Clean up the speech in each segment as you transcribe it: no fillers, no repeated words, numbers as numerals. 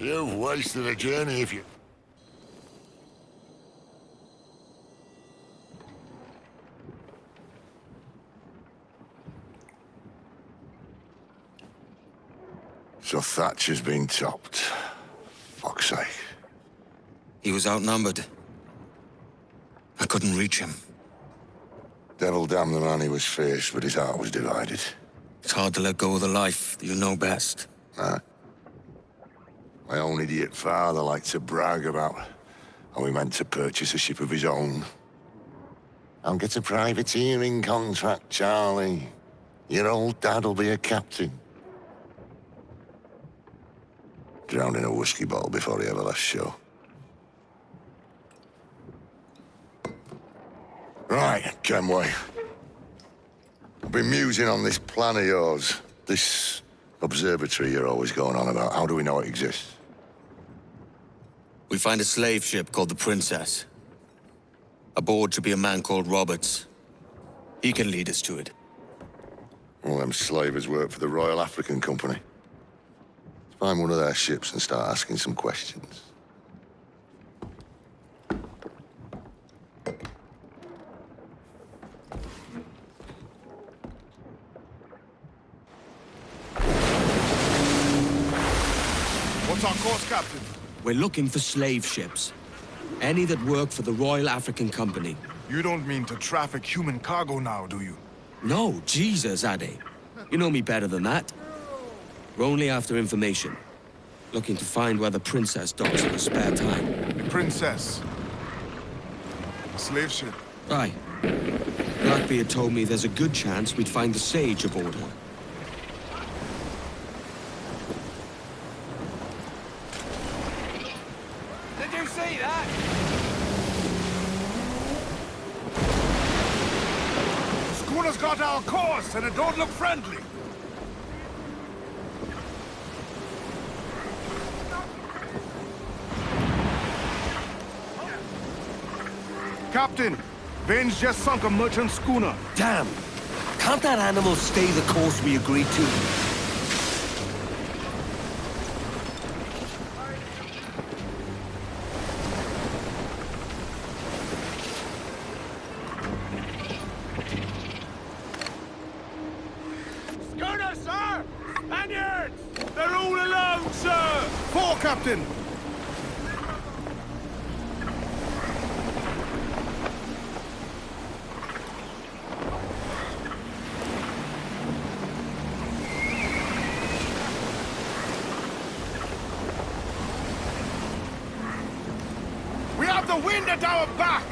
You've wasted a journey if you... So Thatcher's been topped. Fuck's sake. He was outnumbered. I couldn't reach him. Devil damn the man, he was fierce, but his heart was divided. It's hard to let go of the life that you know best. Nah. My own idiot father liked to brag about how he meant to purchase a ship of his own. I'll get a privateering contract, Charlie. Your old dad'll be a captain. Drowned in a whiskey bottle before he ever left shore. Right, Kenway. I've been musing on this plan of yours. This observatory you're always going on about. How do we know it exists? We find a slave ship called the Princess. Aboard should be a man called Roberts. He can lead us to it. All them slavers work for the Royal African Company. Let's find one of their ships and start asking some questions. What's our course, Captain? We're looking for slave ships. Any that work for the Royal African Company. You don't mean to traffic human cargo now, do you? No, Jesus, Ade. You know me better than that. We're only after information. Looking to find where the Princess docks in her spare time. Princess. Slave ship. Aye. Blackbeard told me there's a good chance we'd find the Sage aboard her. Did you see that? Schooner's got our course, and it don't look friendly. Captain, Vane's just sunk a merchant schooner. Damn! Can't that animal stay the course we agreed to? Schooner, sir! Spaniards! They're all alone, sir! Four, Captain! We have the wind at our back!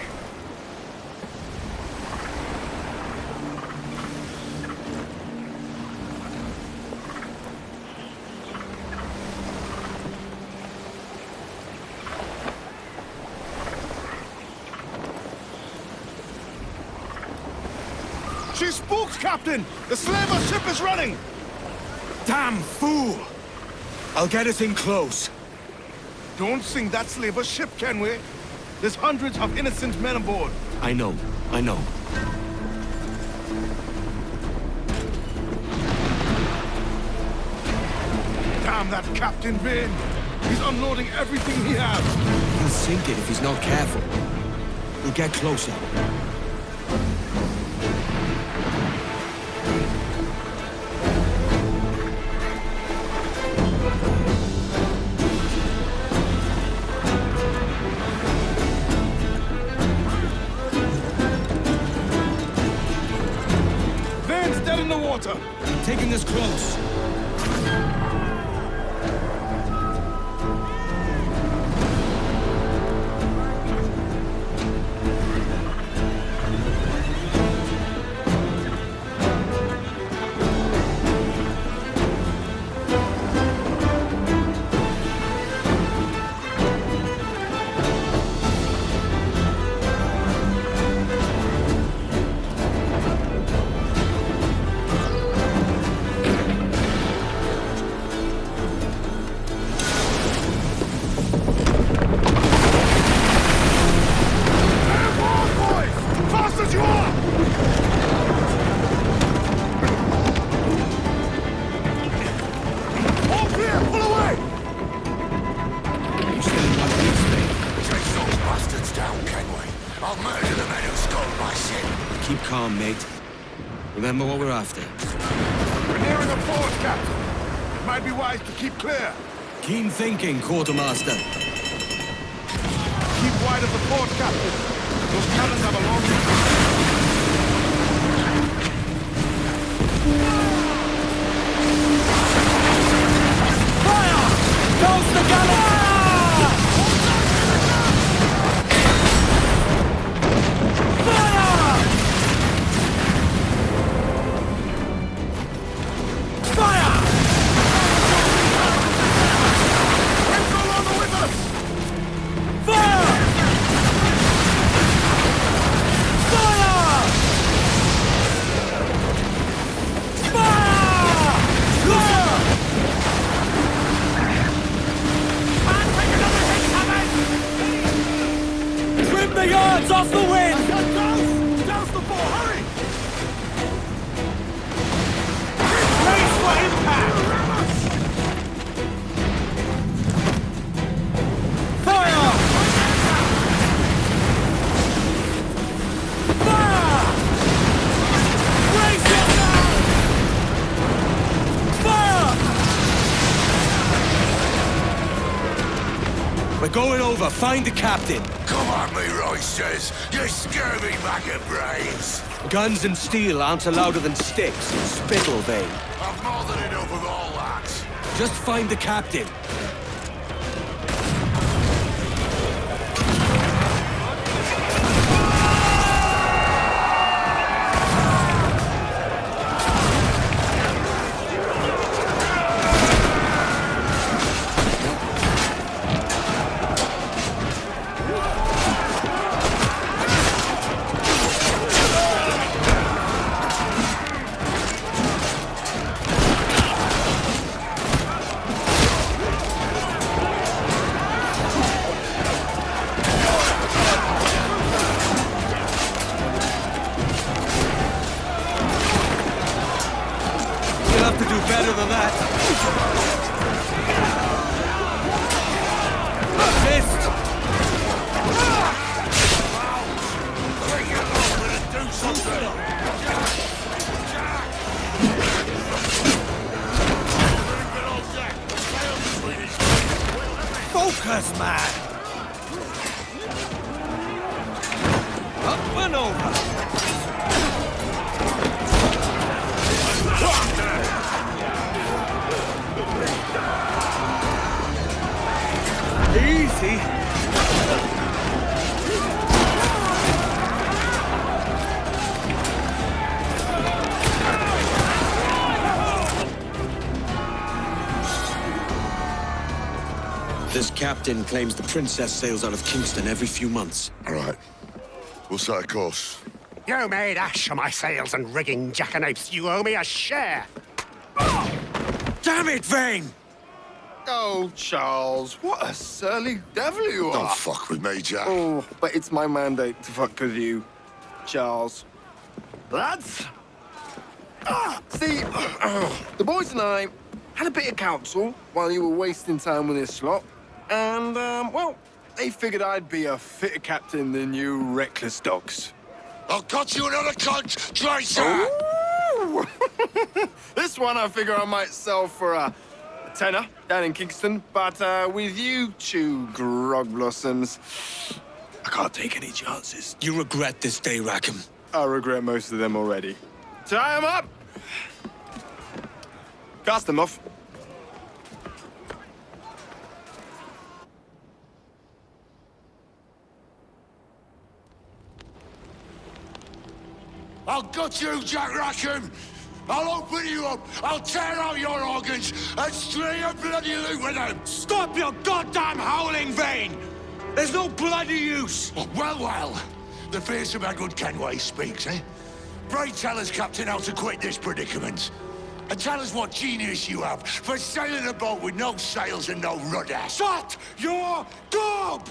She spooks, Captain! The slaver ship is running! Damn fool! I'll get us in close. Don't sink that slaver ship, Kenway. There's hundreds of innocent men aboard. I know. Damn that Captain Vane! He's unloading everything he has! He'll sink it if he's not careful. We'll get closer. Vane's dead in the water! Taking us close. calm, mate. Remember what we're after. We're nearing the fort, Captain. It might be wise to keep clear. Keen thinking, Quartermaster. Keep wide of the fort, Captain. Those cannons have a long range. Goes the gallows! Off the wind! Douse the fort, hurry! Brace for impact! Fire! Fire! Brace yourself! Fire! We're going over. Find the captain. Come on, me roisters, you scurvy maggot brains! Guns and steel aren't louder than sticks. Spittle vein. I've more than enough of all that. Just find the captain. Better than that. Assist! Focus, man! Up and over. Easy. This captain claims the princess sails out of Kingston every few months. All right. We'll set a course. You made ash of my sails and rigging, jackanapes. You owe me a share. Damn it, Vane! Oh, Charles, what a surly devil you Don't are. fuck with me, Jack. Oh, but it's my mandate to fuck with you, Charles. Lads! See, the boys and I had a bit of counsel while you were wasting time with this lot. And, well, they figured I'd be a fitter captain than you reckless dogs. I'll cut you another cunt, Tracer! Ooh. This one I figure I might sell for a tenner down in Kingston, but with you two grog blossoms, I can't take any chances. You regret this day, Rackham. I regret most of them already. Tie them up! Cast them off. I'll gut you, Jack Rackham! I'll open you up, I'll tear out your organs, and string your bloody loot with them! Stop your goddamn howling, Vane! There's no bloody use! Oh, well, the fearsome Edward Kenway speaks, eh? Pray tell us, Captain, how to quit this predicament. And tell us what genius you have for sailing a boat with no sails and no rudder. Shut your gob!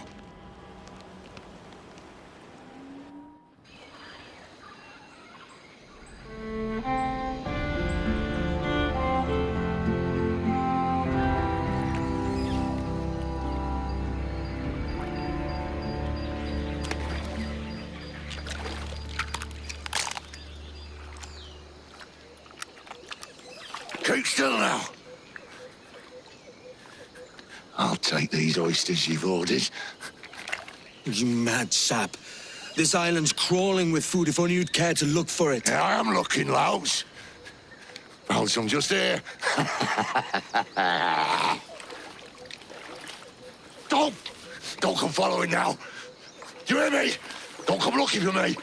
Keep still now. I'll take these oysters you've ordered. You mad sap. This island's crawling with food if only you'd care to look for it. Yeah, I am looking, Louts. Found some just here. Don't come following now. Do you hear me? Don't come looking for me.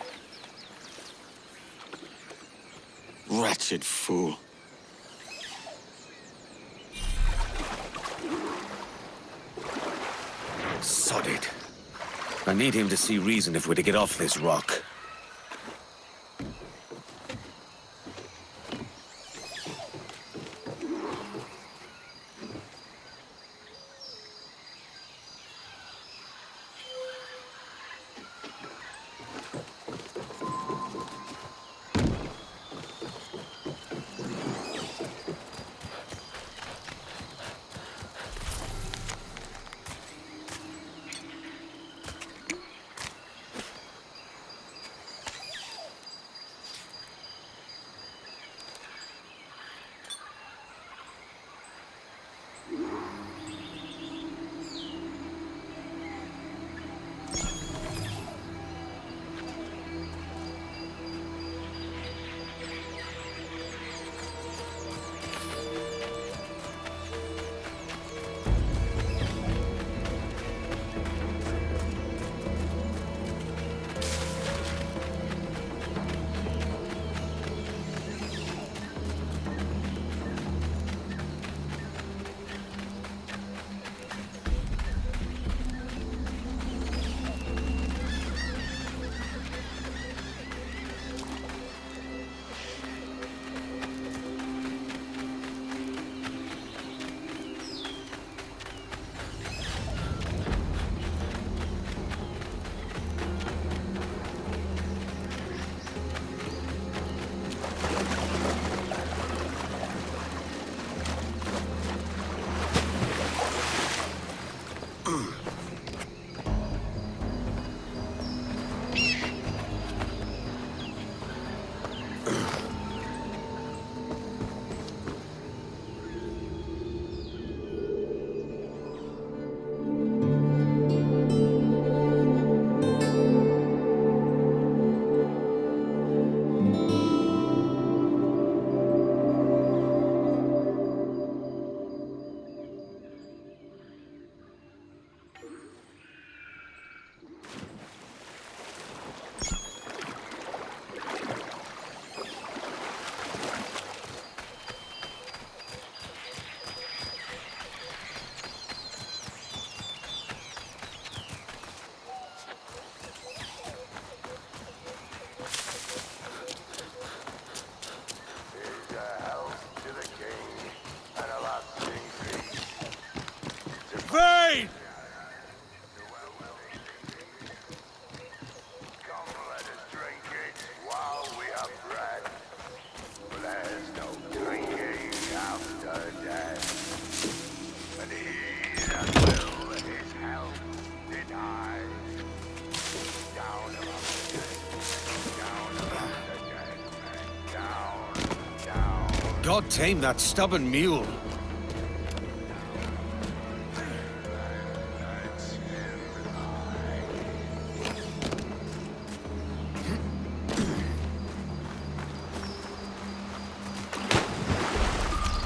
Wretched fool. Sod it. I need him to see reason if we're to get off this rock. Vane! Come, let us drink it while we have breath. There's no drinking after death. And he that will his health deny. Down among the dead, down among the dead, down. God tame that stubborn mule.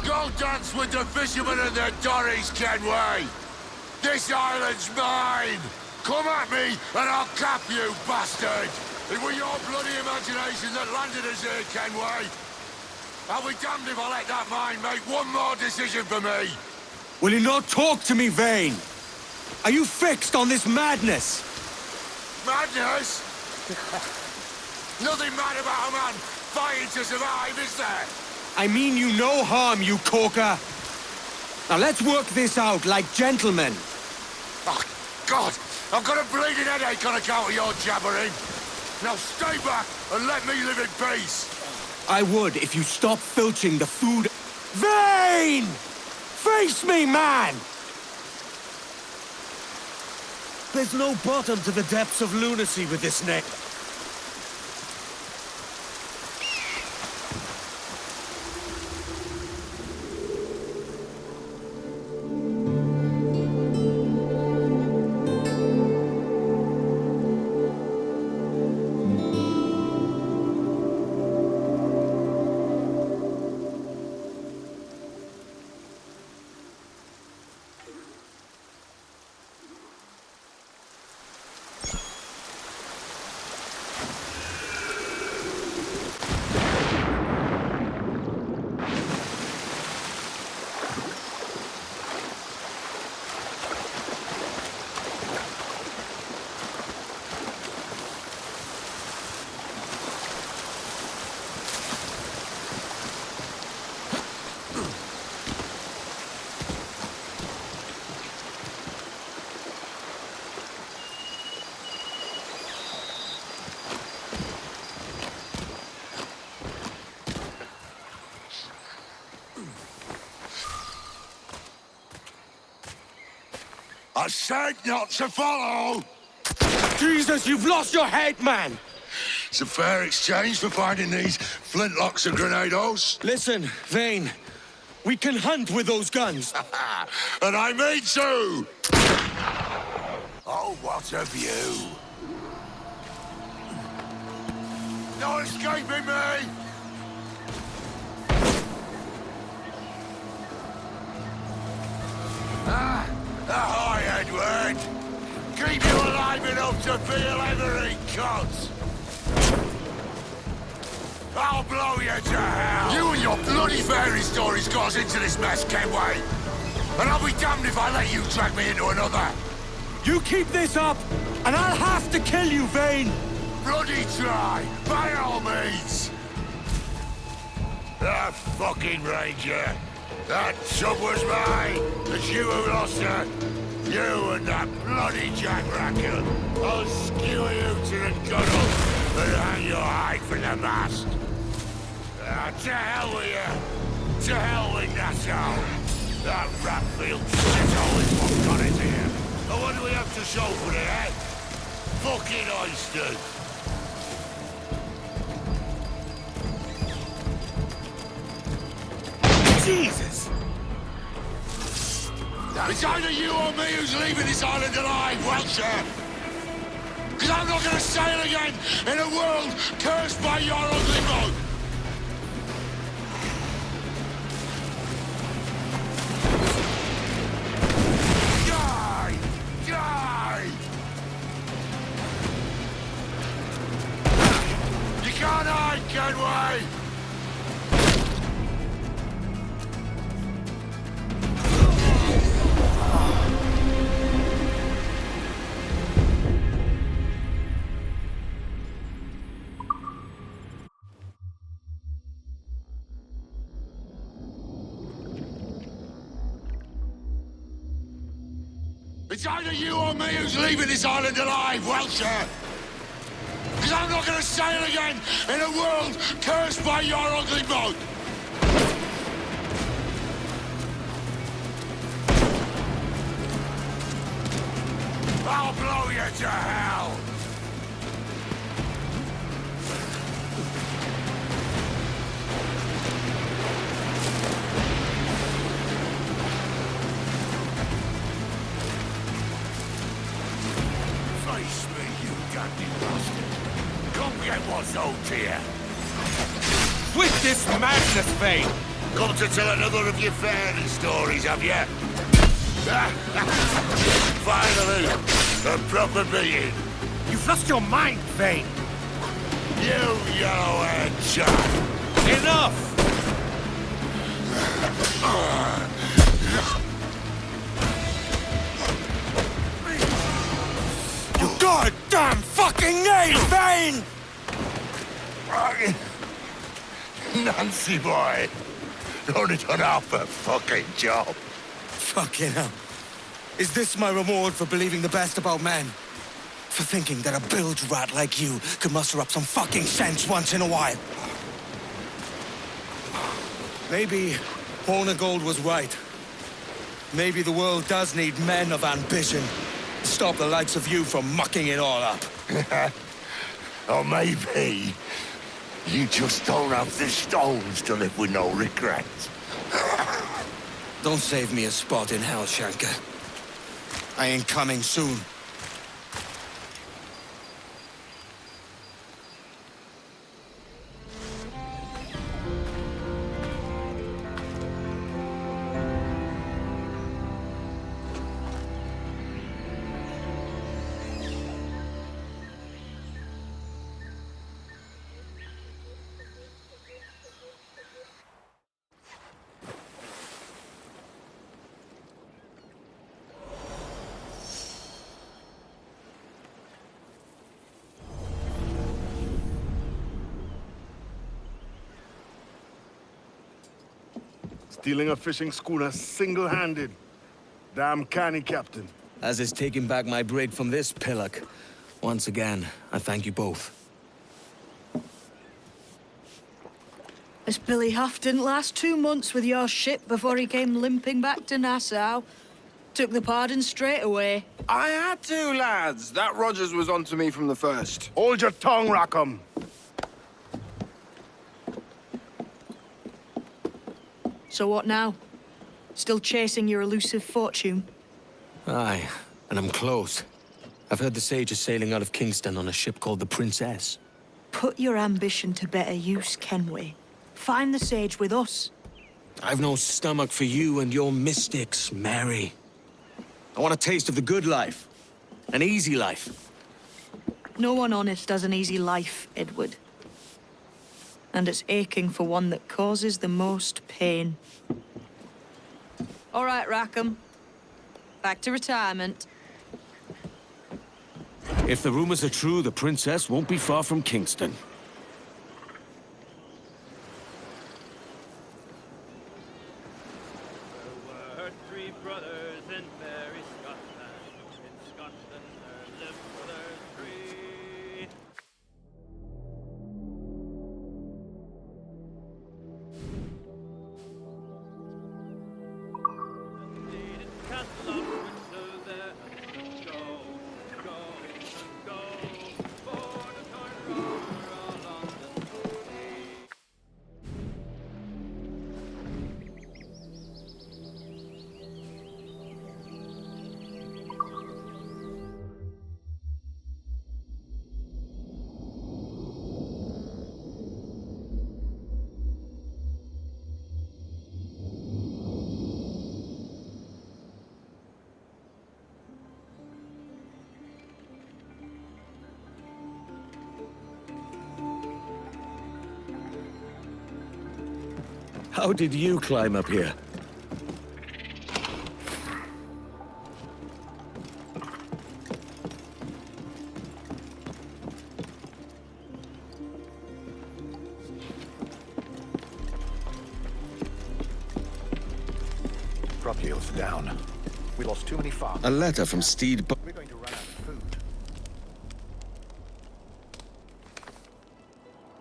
Go dance with the fishermen and their dories, Kenway! This island's mine! Come at me, and I'll cap you, bastard! It was your bloody imagination that landed us here, Kenway! I'll be damned if I let that mind make one more decision for me! Will you not talk to me, Vane? Are you fixed on this madness? Madness? Nothing mad about a man fighting to survive, is there? I mean you no harm, you corker. Now let's work this out like gentlemen. Oh, God! I've got a bleeding headache on account of your jabbering! Now stay back and let me live in peace! I would if you stopped filching the food. Vane! Face me, man! There's no bottom to the depths of lunacy with this neck. I said not to follow! Jesus, you've lost your head, man! It's a fair exchange for finding these flintlocks and grenados. Listen, Vane. We can hunt with those guns. And I mean to! Oh, what a view! No escaping me! Ahoy, Edward! Keep you alive enough to feel every cut! I'll blow you to hell! You and your bloody fairy stories got us into this mess, Kenway! And I'll be damned if I let you drag me into another! You keep this up, and I'll have to kill you, Vane! Bloody try, by all means! That fucking ranger! That chub was mine! It's you who lost her! You and that bloody jackracker! I'll skewer you to the gunnel and hang your hide from the mast! To hell with you! To hell with Nassau! That Ratfield shithole is what got us here! And what do we have to show for it, eh? Fucking oysters! Jesus! It's either you or me who's leaving this island alive, Welcher! Because I'm not going to sail again in a world cursed by your ugly boat! Die! Die! You can't hide, Kenway! It's either you or me who's leaving this island alive, Welcher! Because I'm not going to sail again in a world cursed by your ugly boat! I'll blow you to hell! Face me, you dandy bastard! Come get what's owed to you! With this madness, Vane! Come to tell another of your fairy stories, have you? Finally, a proper being. You've lost your mind, Vane! You yellow-haired chap! Enough! You goddamn fucking name, Vane! Nancy boy, only done half a fucking job. Fucking hell. Is this my reward for believing the best about men? For thinking that a bilge rat like you could muster up some fucking sense once in a while? Maybe Hornigold was right. Maybe the world does need men of ambition to stop the likes of you from mucking it all up. Or maybe you just don't have the stones to live with no regrets. Don't save me a spot in hell, Shanker. I ain't coming soon. Stealing a fishing schooner single-handed. Damn canny, Captain. As is taking back my brig from this pillock. Once again, I thank you both. This Billy Huff didn't last 2 months with your ship before he came limping back to Nassau. Took the pardon straight away. I had to, lads. That Rogers was onto me from the first. Hold your tongue, Rackham. So what now? Still chasing your elusive fortune? Aye, and I'm close. I've heard the Sage is sailing out of Kingston on a ship called the Princess. Put your ambition to better use, Kenway. Find the Sage with us. I've no stomach for you and your mystics, Mary. I want a taste of the good life. An easy life. No one honest has an easy life, Edward. And it's aching for one that causes the most pain. All right, Rackham. Back to retirement. If the rumors are true, the Princess won't be far from Kingston. There were three brothers in merry Scotland. In Scotland there lived brothers three. Lead it castle of Windsor there. Go, go, go, for the toy rover all on the sea. How did you climb up here? Crop yields down. We lost too many farms. A letter from Steed... We're going to run out of food.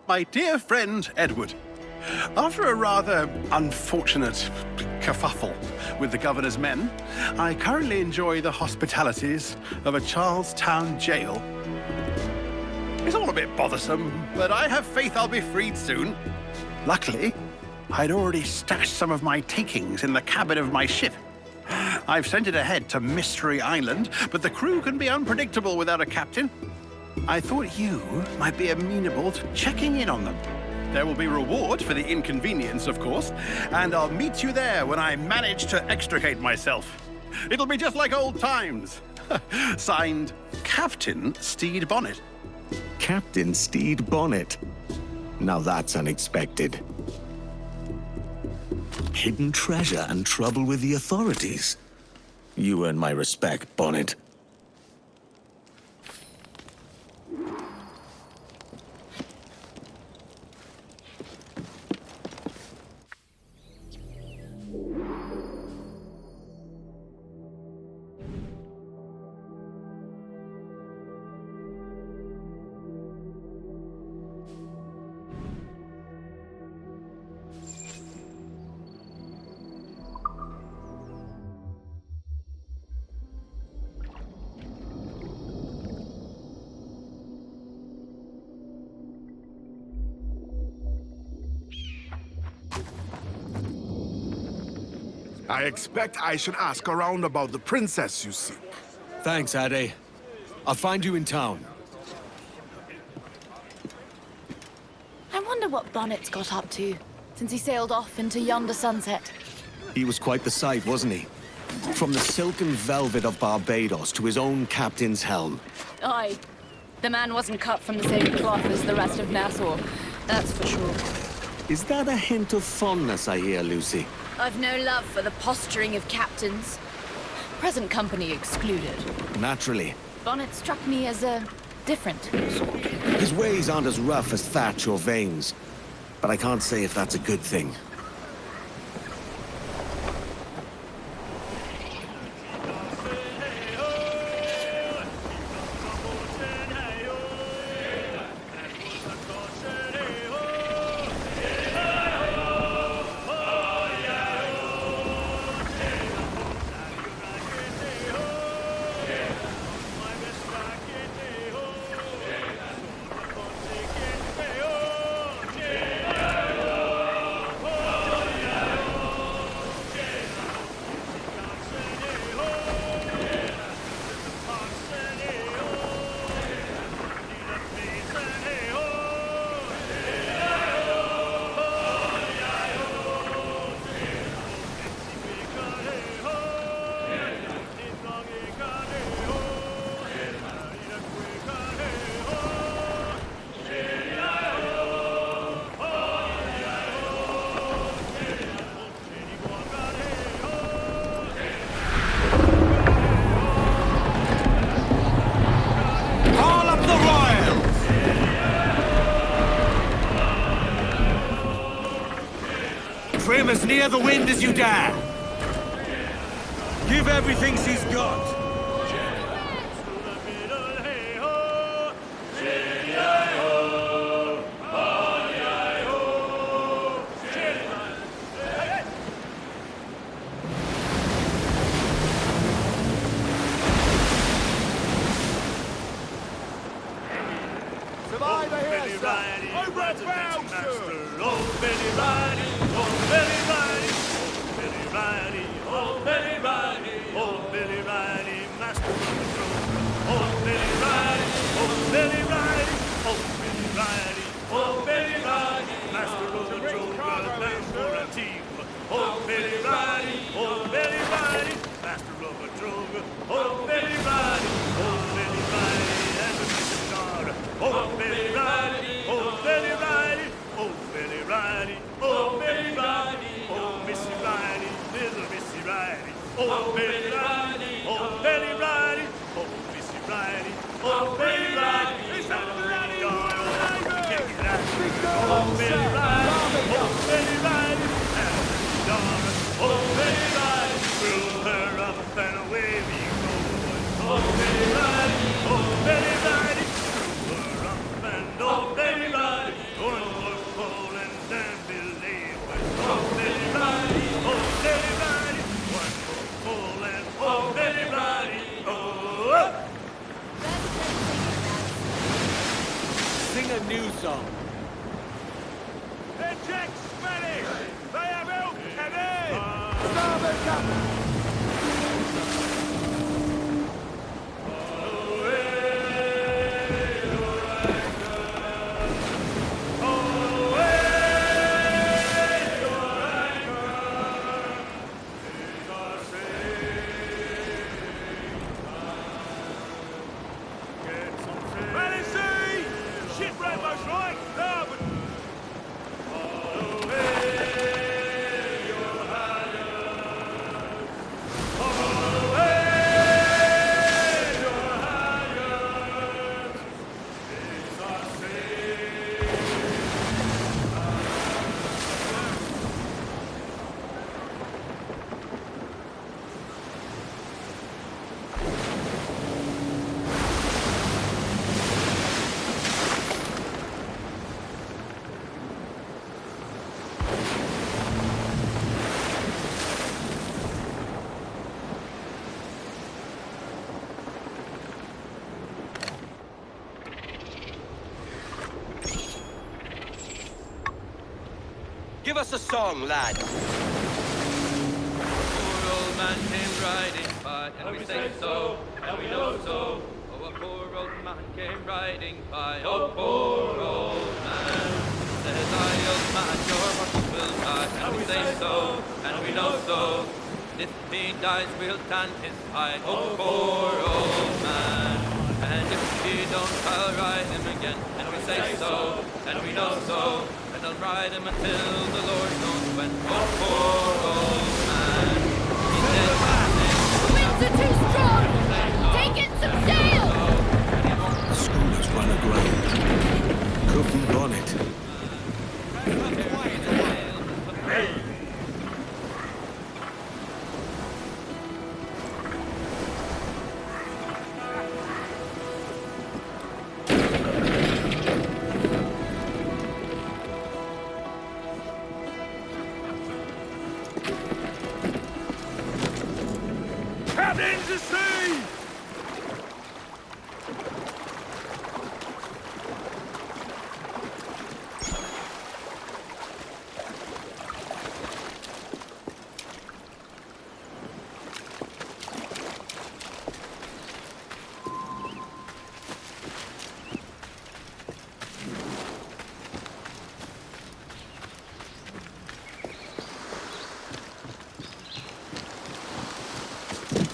My dear friend, Edward. After a rather unfortunate kerfuffle with the governor's men, I currently enjoy the hospitalities of a Charlestown jail. It's all a bit bothersome, but I have faith I'll be freed soon. Luckily, I'd already stashed some of my takings in the cabin of my ship. I've sent it ahead to Mystery Island, but the crew can be unpredictable without a captain. I thought you might be amenable to checking in on them. There will be reward for the inconvenience, of course, and I'll meet you there when I manage to extricate myself. It'll be just like old times. Signed, Captain Steed Bonnet. Captain Steed Bonnet. Now that's unexpected. Hidden treasure and trouble with the authorities. You earn my respect, Bonnet. I expect I should ask around about the princess you seek. Thanks, Ade. I'll find you in town. I wonder what Bonnet's got up to since he sailed off into yonder sunset. He was quite the sight, wasn't he? From the silken velvet of Barbados to his own captain's helm. Aye. The man wasn't cut from the same cloth as the rest of Nassau, that's for sure. Is that a hint of fondness I hear, Lucy? I've no love for the posturing of captains. Present company excluded. Naturally. Bonnet struck me as a different sort. His ways aren't as rough as Thatch or Vanes, but I can't say if that's a good thing. near the wind as you dare! Give everything she's got. Survivor here, sir! Over and round, sir! Oh, Billy Riley! Oh, Billy Riley! Oh, Billy Riley! Oh, Billy Riley! Master of the throne! Oh, Billy Riley! Oh, Billy Riley! Oh, Billy Riley! Oh, Billy Riley! Master of the throne! Bound for a team! Oh, Billy Riley! Oh, Billy Riley! Master of the throne! Oh, Billy Riley! Oh, Billy Riley! And the mission guard! Oh, Billy Riley! Oh, Billy Riley! Oh, Billy Riley! Oh, Billy Riley! Oh, Missy Riley! Little Missy Riley! Oh, Billy Riley! Oh, Billy Riley! Oh, Missy Riley! Oh, Billy Riley! It's up to Riley! Oh, Billy Riley! Oh, Billy Riley! Oh, Billy Riley! Throw her up and away we go! Oh, Billy Riley! Oh, Billy Riley! Throw her up and oh, Billy Riley! One more call and then believe it. Oh, Billy Riley! Oh, Billy Riley! One more call and oh, Billy Riley! Oh! Sing a new song. The Jack's Spanish! They have help, Kenny! Starboard Captain! Shipwreck was right! Starboard! Give us a song, lad. Poor old man came riding by, and we say so, and we know so. Oh, a poor old man came riding by, oh, poor old man. Says I, old man, your horse will die, and we say so, and we know so. If he dies, we'll tan his hide, oh, poor old man. And if he don't, I'll ride him again, and we say so, and we know so. And I'll ride him until the Lord knows when. Oh, poor old man. The winds are too strong! Take in some sail! The schooner's run aground. Cook and bonnet. Captain to sea!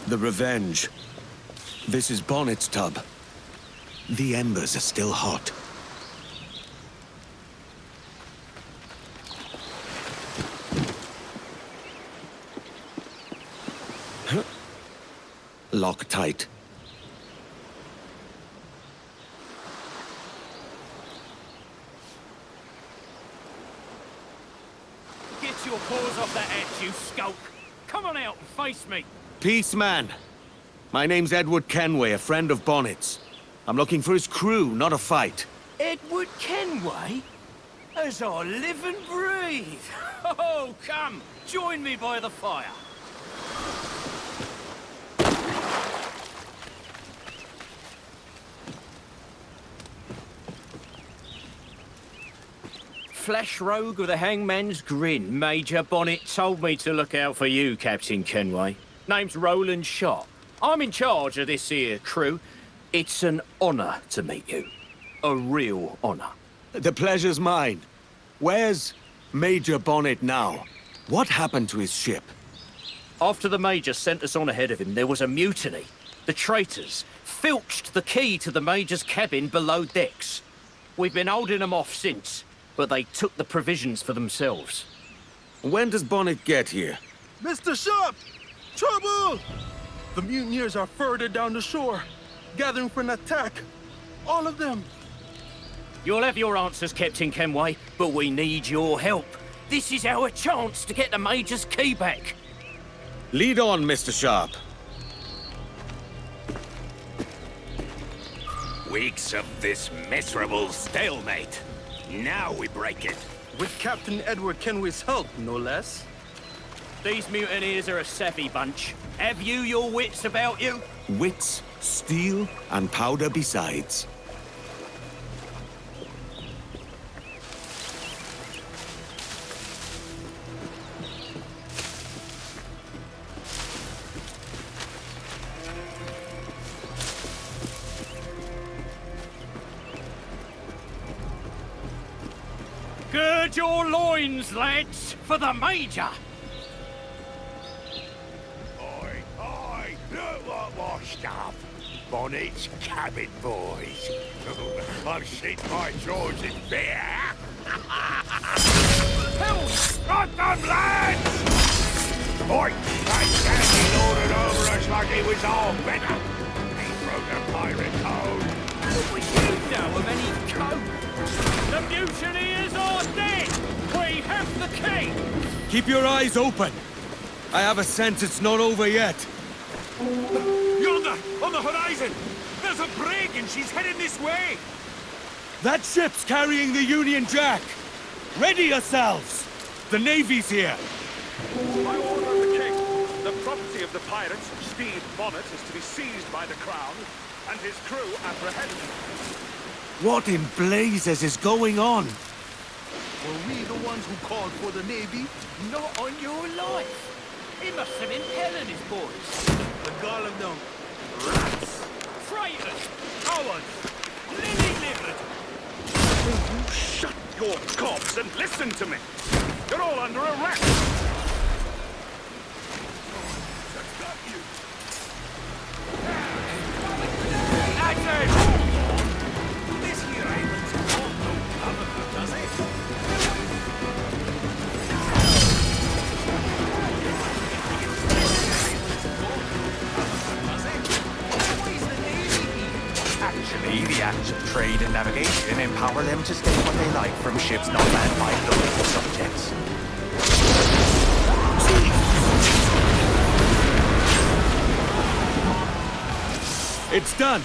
The Revenge. This is Bonnet's tub. The embers are still hot. Lock tight. Get you your claws off that edge, you skulk. Come on out and face me. Peace, man. My name's Edward Kenway, a friend of Bonnet's. I'm looking for his crew, not a fight. Edward Kenway? As I live and breathe. Oh, come, join me by the fire. Flesh rogue with a hangman's grin. Major Bonnet told me to look out for you, Captain Kenway. Name's Roland Sharp. I'm in charge of this here crew. It's an honor to meet you. A real honor. The pleasure's mine. Where's Major Bonnet now? What happened to his ship? After the Major sent us on ahead of him, there was a mutiny. The traitors filched the key to the Major's cabin below decks. We've been holding them off since, but they took the provisions for themselves. When does Bonnet get here? Mr. Sharp! Trouble! The mutineers are further down the shore, gathering for an attack. All of them. You'll have your answers, Captain Kenway, but we need your help. This is our chance to get the Major's key back. Lead on, Mr. Sharp. Weeks of this miserable stalemate. Now we break it. With Captain Edward Kenway's help, no less. These mutineers are a savvy bunch. Have you your wits about you? Wits, steel, and powder besides. Gird your loins, lads, for the Major! Oi, look what washed up. Bonnet's cabin boys. I've seen my jaws in fear. Help! Got them, lads! Oi, that Danny lorded over us like he was all better. He broke a pirate code. What would you know of any code? The mutineers are dead! We have the key! Keep your eyes open. I have a sense it's not over yet. Yonder, on the horizon! There's a brig and she's heading this way! That ship's carrying the Union Jack! Ready yourselves! The Navy's here! By order of the King, the property of the pirates, Stede Bonnet, is to be seized by the Crown, and his crew apprehended. What in blazes is going on? Were we the ones who called for the Navy? Not on your life! He must have been impelling his boys. The gall of them. Rats! Traitors! Cowards! Lily-livered! Will you shut your gobs and listen to me? You're all under arrest! Actually, the Acts of Trade and Navigation empower them to stay what they like from ships not manned by local subjects. It's done.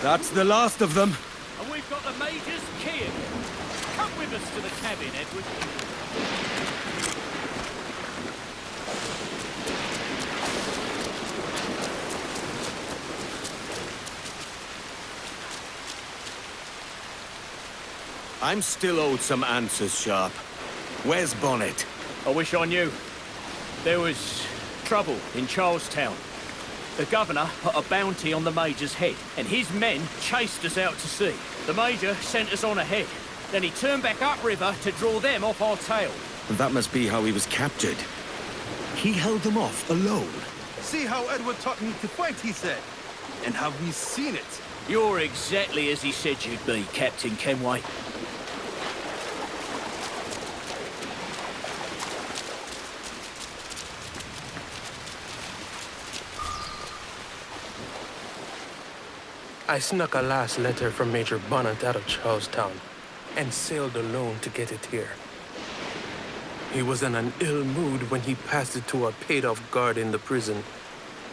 That's the last of them. And we've got the Major's key. Come with us to the cabin, Edward. I'm still owed some answers, Sharp. Where's Bonnet? I wish I knew. There was trouble in Charlestown. The governor put a bounty on the Major's head, and his men chased us out to sea. The Major sent us on ahead. Then he turned back upriver to draw them off our tail. That must be how he was captured. He held them off alone. See how Edward taught me to fight, he said. And have we seen it? You're exactly as he said you'd be, Captain Kenway. I snuck a last letter from Major Bonnet out of Charlestown and sailed alone to get it here. He was in an ill mood when he passed it to a paid-off guard in the prison.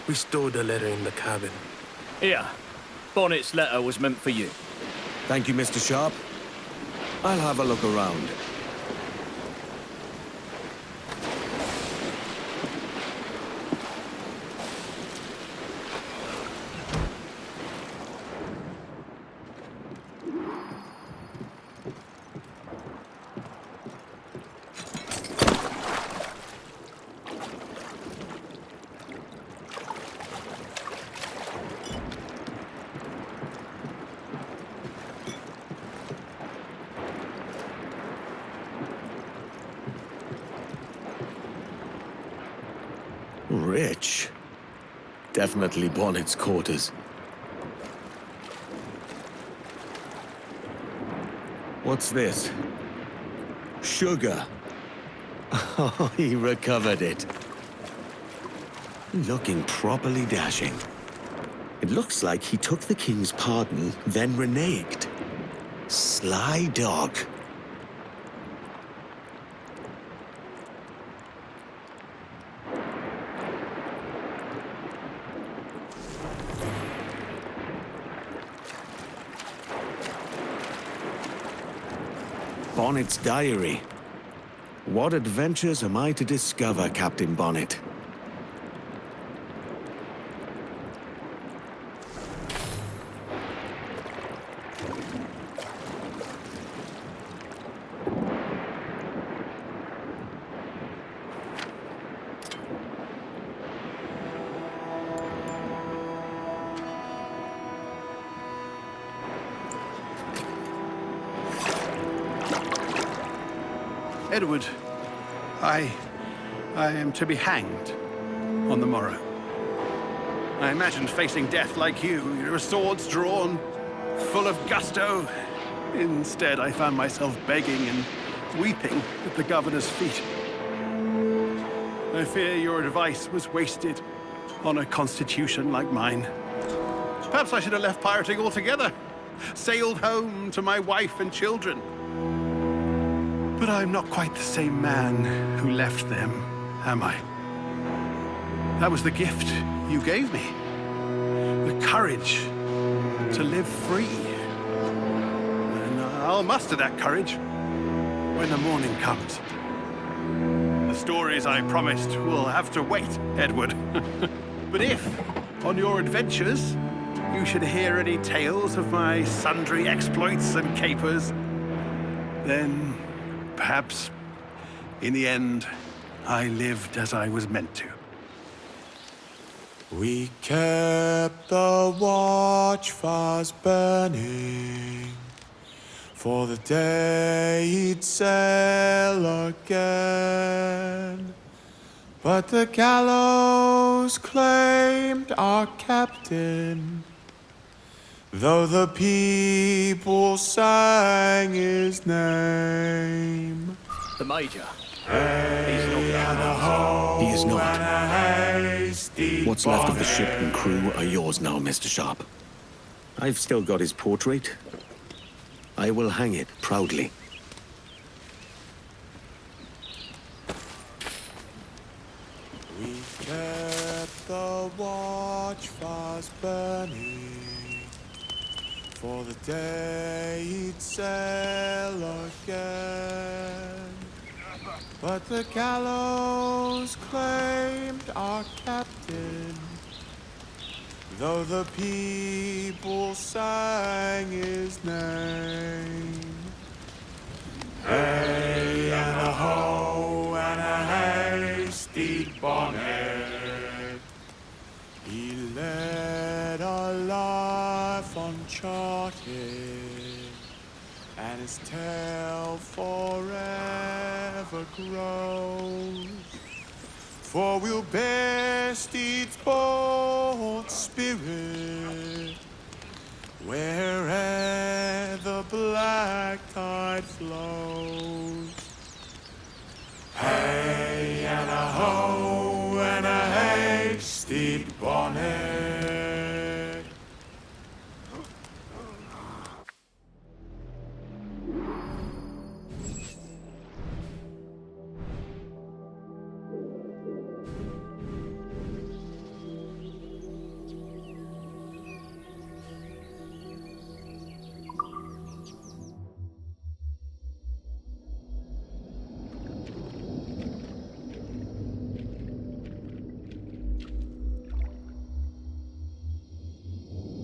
We stowed the letter in the cabin. Here, Bonnet's letter was meant for you. Thank you, Mr. Sharp. I'll have a look around. Rich. Definitely Bonnet's quarters. What's this? Sugar. Oh, he recovered it. Looking properly dashing. It looks like he took the king's pardon, then reneged. Sly dog. Bonnet's diary. What adventures am I to discover, Captain Bonnet? Edward, I am to be hanged on the morrow. I imagined facing death like you, your swords drawn, full of gusto. Instead, I found myself begging and weeping at the governor's feet. I fear your advice was wasted on a constitution like mine. Perhaps I should have left pirating altogether, sailed home to my wife and children. But I'm not quite the same man who left them, am I? That was the gift you gave me. The courage to live free. And I'll muster that courage when the morning comes. The stories I promised will have to wait, Edward. But if, on your adventures, you should hear any tales of my sundry exploits and capers, then perhaps, in the end, I lived as I was meant to. We kept the watch fast burning for the day he'd sail again. But the gallows claimed our captain, though the people sang his name. The Major. He is not. What's left of the ship and crew are yours now, Mr. Sharp. I've still got his portrait. I will hang it proudly. We kept the watch fast burning for the day he'd sail again. But the gallows claimed our captain, though the people sang his name. Hey and a ho and a hasty bonnet, he led a life uncharted, and his tale forever grows. For we'll bear Steed's bold spirit where'er the black tide flows. Hey and a ho and a hasty bonnet.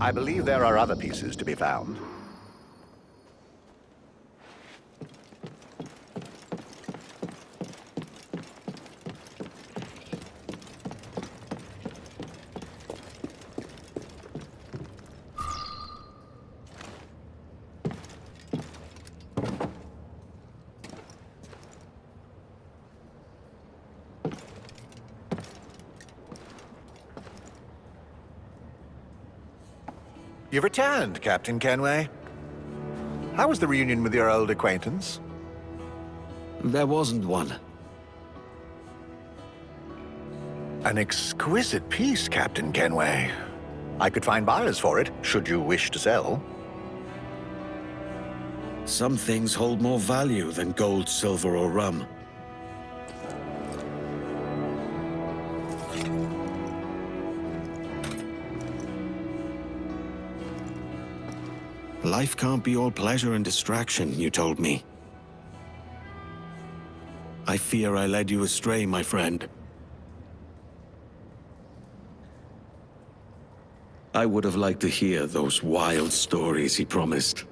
I believe there are other pieces to be found. You've returned, Captain Kenway. How was the reunion with your old acquaintance? There wasn't one. An exquisite piece, Captain Kenway. I could find buyers for it, should you wish to sell. Some things hold more value than gold, silver, or rum. Life can't be all pleasure and distraction, you told me. I fear I led you astray, my friend. I would have liked to hear those wild stories he promised.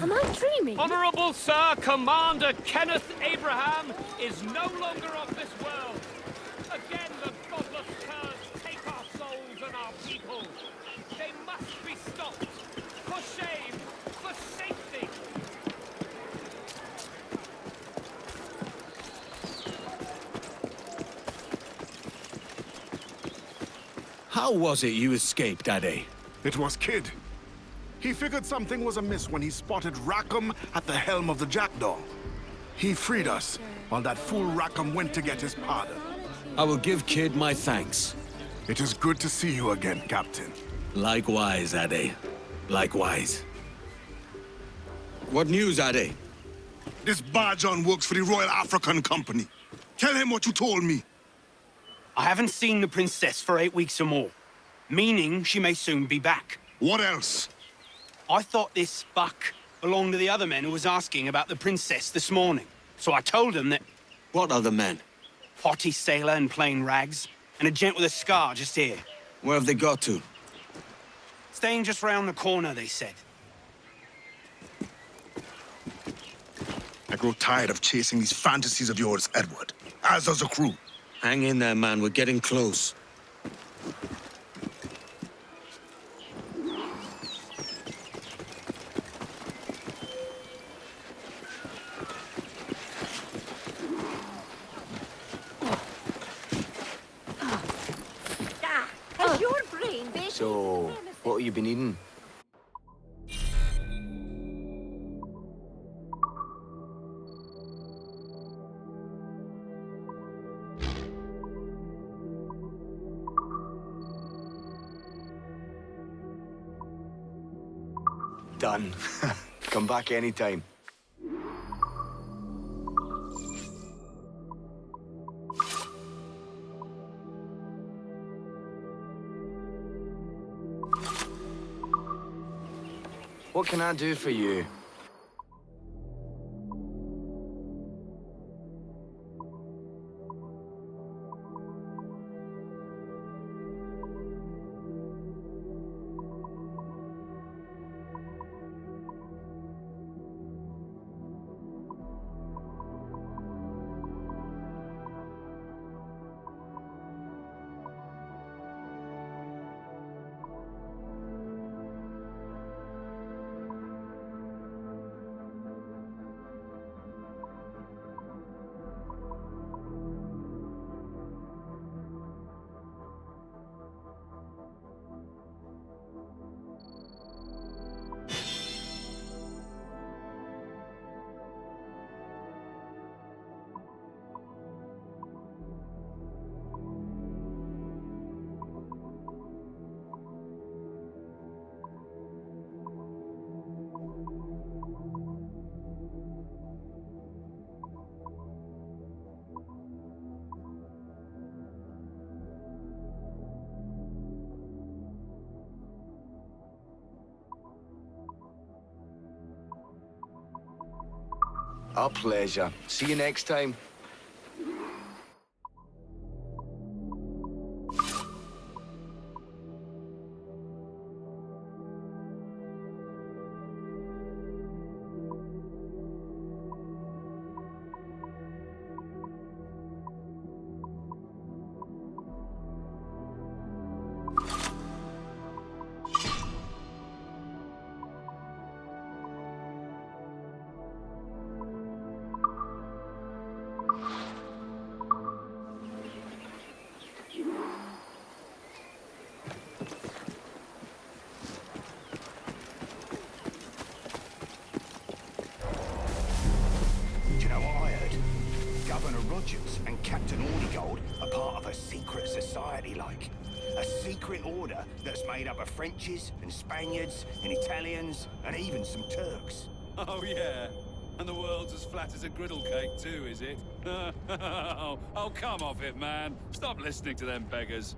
Am I dreaming? Honorable Sir Commander Kenneth Abraham is no longer of this world. Again, the godless curse take our souls and our people. They must be stopped. For shame, for safety. How was it you escaped, Ade? It was Kid. He figured something was amiss when he spotted Rackham at the helm of the Jackdaw. He freed us, while that fool Rackham went to get his pardon. I will give Kid my thanks. It is good to see you again, Captain. Likewise, Ade. Likewise. What news, Ade? This Barjon works for the Royal African Company. Tell him what you told me. I haven't seen the princess for 8 weeks or more, meaning she may soon be back. What else? I thought this buck belonged to the other men who was asking about the princess this morning. So I told him that... What other men? Potty sailor in plain rags, and a gent with a scar just here. Where have they got to? Staying just round the corner, they said. I grow tired of chasing these fantasies of yours, Edward. As does the crew. Hang in there, man. We're getting close. Has your brain been... So, what have you been eating? Done. Come back anytime. What can I do for you? A pleasure. See you next time. And Captain Ornigold are part of a secret society, like. A secret order that's made up of Frenchies and Spaniards and Italians and even some Turks. Oh, yeah. And the world's as flat as a griddle cake, too, is it? Oh, come off it, man. Stop listening to them beggars.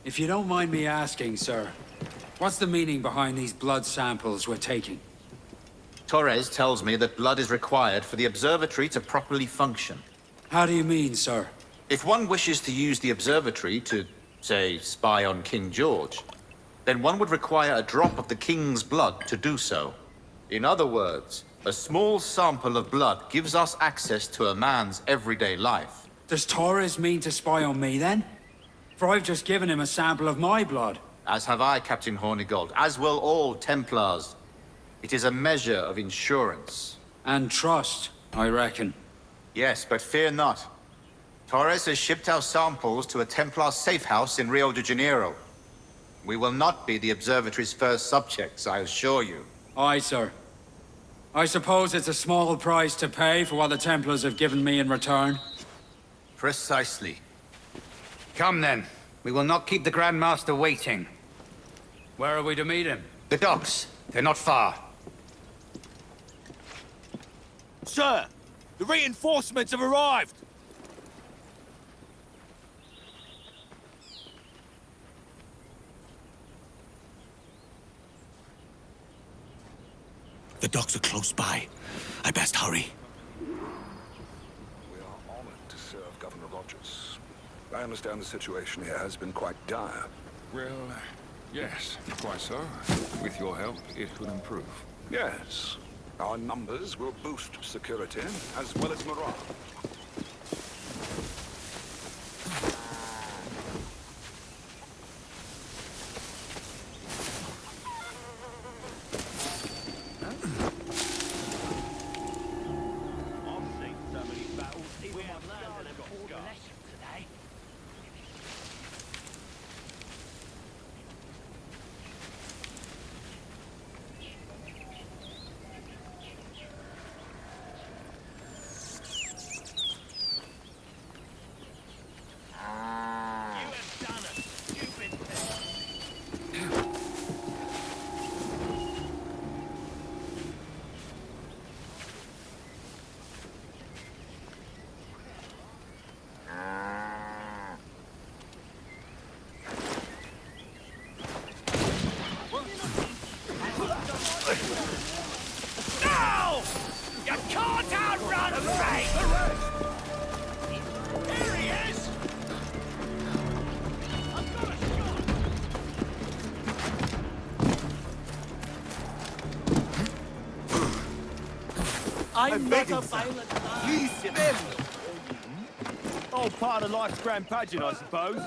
If you don't mind me asking, sir, what's the meaning behind these blood samples we're taking? Torres tells me that blood is required for the observatory to properly function. How do you mean, sir? If one wishes to use the observatory to, say, spy on King George, then one would require a drop of the King's blood to do so. In other words, a small sample of blood gives us access to a man's everyday life. Does Torres mean to spy on me, then? For I've just given him a sample of my blood. As have I, Captain Hornigold, as will all Templars. It is a measure of insurance. And trust, I reckon. Yes, but fear not. Torres has shipped our samples to a Templar safe house in Rio de Janeiro. We will not be the observatory's first subjects, I assure you. Aye, sir. I suppose it's a small price to pay for what the Templars have given me in return. Precisely. Come then. We will not keep the Grand Master waiting. Where are we to meet him? The docks. They're not far. Sir, the reinforcements have arrived! The docks are close by. I best hurry. We are honored to serve Governor Rogers. I understand the situation here has been quite dire. Well, yes, quite so. With your help, it will improve. Yes. Our numbers will boost security, as well as morale. No! You can't outrun fate! Here he is! I'm not a violent man. Please spare me! All part of life's grand pageant, I suppose.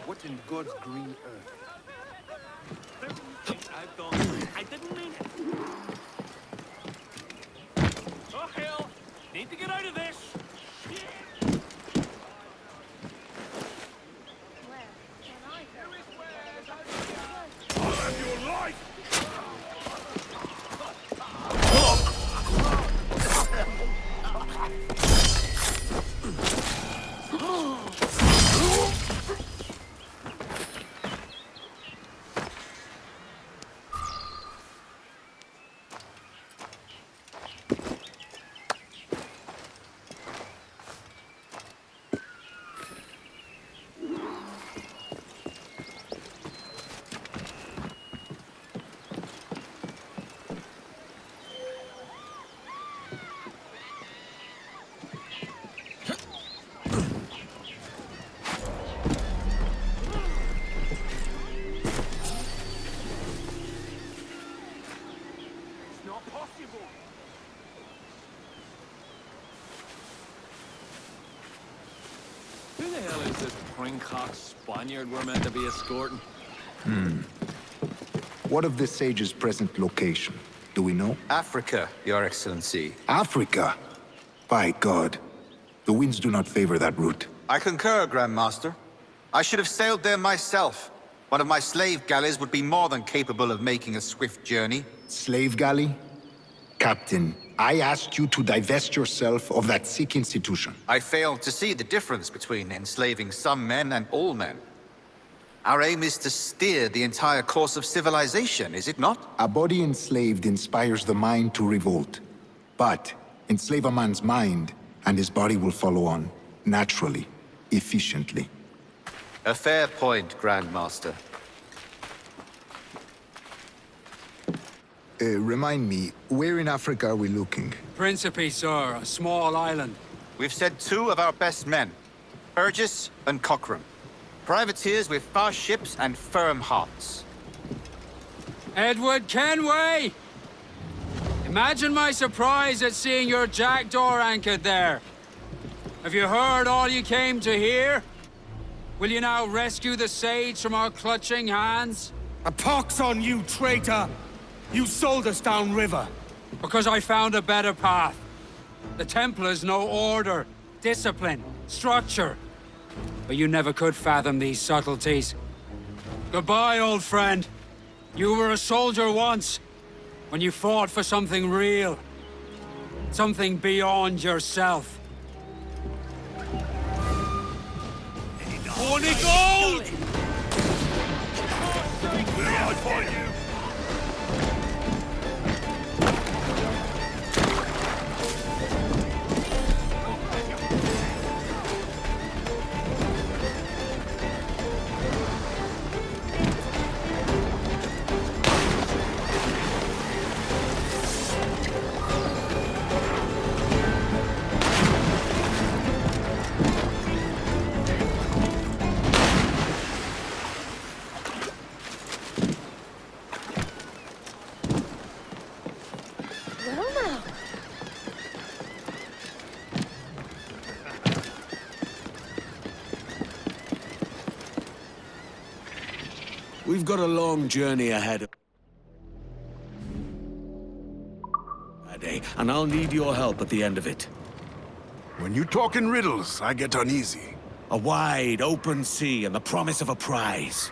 What in God's green earth? I've gone. I didn't mean it. Oh, hell! Need to get out of this! I'll have your life! Who the hell is this pringcock Spaniard we're meant to be escorting? What of this sage's present location? Do we know? Africa, Your Excellency. Africa? By God. The winds do not favor that route. I concur, Grand Master. I should have sailed there myself. One of my slave galleys would be more than capable of making a swift journey. Slave galley? Captain, I asked you to divest yourself of that sick institution. I failed to see the difference between enslaving some men and all men. Our aim is to steer the entire course of civilization, is it not? A body enslaved inspires the mind to revolt. But Enslave a man's mind, and his body will follow on, naturally, efficiently. A fair point, Grandmaster. Remind me, where in Africa are we looking? Principe, sir, a small island. We've sent 2 of our best men, Burgess and Cochrane. Privateers with fast ships and firm hearts. Edward Kenway! Imagine my surprise at seeing your jackdaw anchored there. Have you heard all you came to hear? Will you now rescue the sage from our clutching hands? A pox on you, traitor! You sold us downriver. Because I found a better path. The Templars know order, discipline, structure. But you never could fathom these subtleties. Goodbye, old friend. You were a soldier once, when you fought for something real. Something beyond yourself. Horny gold! I find you. We've got a long journey ahead of and I'll need your help at the end of it. When you talk in riddles, I get uneasy. A wide, open sea and the promise of a prize.